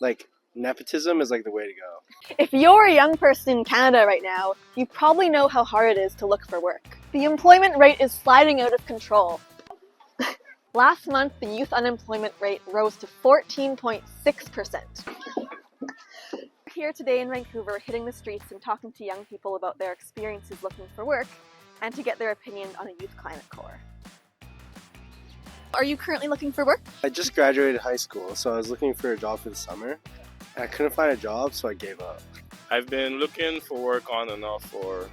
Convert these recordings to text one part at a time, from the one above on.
Like, nepotism is like the way to go. If you're a young person in Canada right now, you probably know how hard it is to look for work. The employment rate is sliding out of control. Last month, the youth unemployment rate rose to 14.6%. We're here today in Vancouver, hitting the streets and talking to young people about their experiences looking for work and to get their opinion on a youth climate corps. Are you currently looking for work? I just graduated high school, so I was looking for a job for the summer. And I couldn't find a job, so I gave up. I've been looking for work on and off for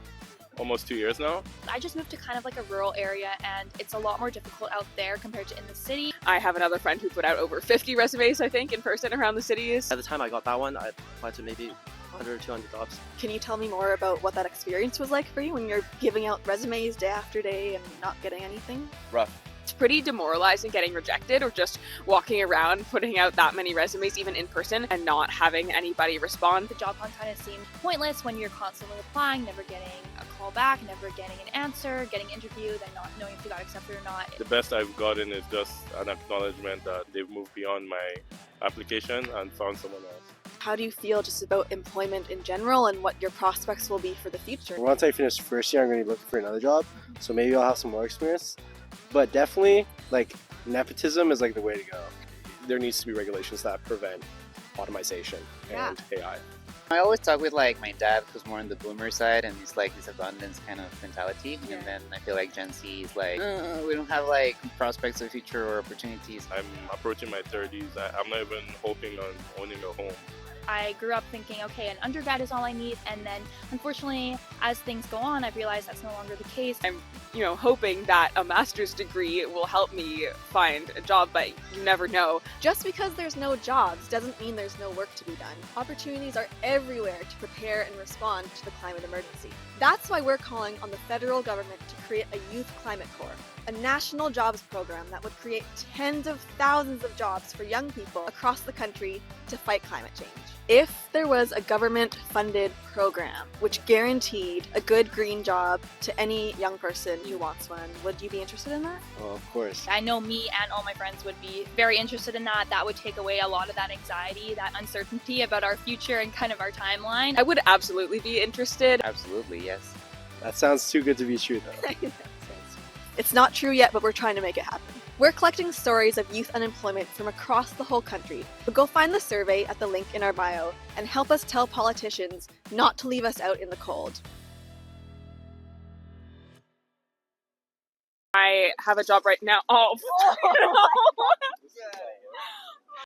almost 2 years now. I just moved to kind of like a rural area and it's a lot more difficult out there compared to in the city. I have another friend who put out over 50 resumes, I think, in person around the cities. At the time I got that one, I applied to maybe 100 or 200 jobs. Can you tell me more about what that experience was like for you when you're giving out resumes day after day and not getting anything? Rough. It's pretty demoralizing getting rejected or just walking around putting out that many resumes even in person and not having anybody respond. The job hunt kind of seemed pointless when you're constantly applying, never getting a call back, never getting an answer, getting interviewed and not knowing if you got accepted or not. The best I've gotten is just an acknowledgement that they've moved beyond my application and found someone else. How do you feel just about employment in general and what your prospects will be for the future? Once I finish first year, I'm going to be looking for another job, so maybe I'll have some more experience. But definitely, like, nepotism is like the way to go. There needs to be regulations that prevent automation and AI. I always talk with like my dad, who's more on the boomer side, and he's like this abundance kind of mentality. Yeah. And then I feel like Gen Z is like, we don't have like prospects of future or opportunities. I'm approaching my 30s. I'm not even hoping on owning a home. I grew up thinking, okay, an undergrad is all I need, and then unfortunately, as things go on, I've realized that's no longer the case. I'm, hoping that a master's degree will help me find a job, but you never know. Just because there's no jobs doesn't mean there's no work to be done. Opportunities are everywhere to prepare and respond to the climate emergency. That's why we're calling on the federal government to create a Youth Climate Corps, a national jobs program that would create tens of thousands of jobs for young people across the country to fight climate change. If there was a government-funded program which guaranteed a good green job to any young person who wants one, would you be interested in that? Well, of course. I know me and all my friends would be very interested in that. That would take away a lot of that anxiety, that uncertainty about our future and kind of our timeline. I would absolutely be interested. Absolutely, yes. That sounds too good to be true, though. It's not true yet, but we're trying to make it happen. We're collecting stories of youth unemployment from across the whole country. So go find the survey at the link in our bio and help us tell politicians not to leave us out in the cold. I have a job right now. Oh,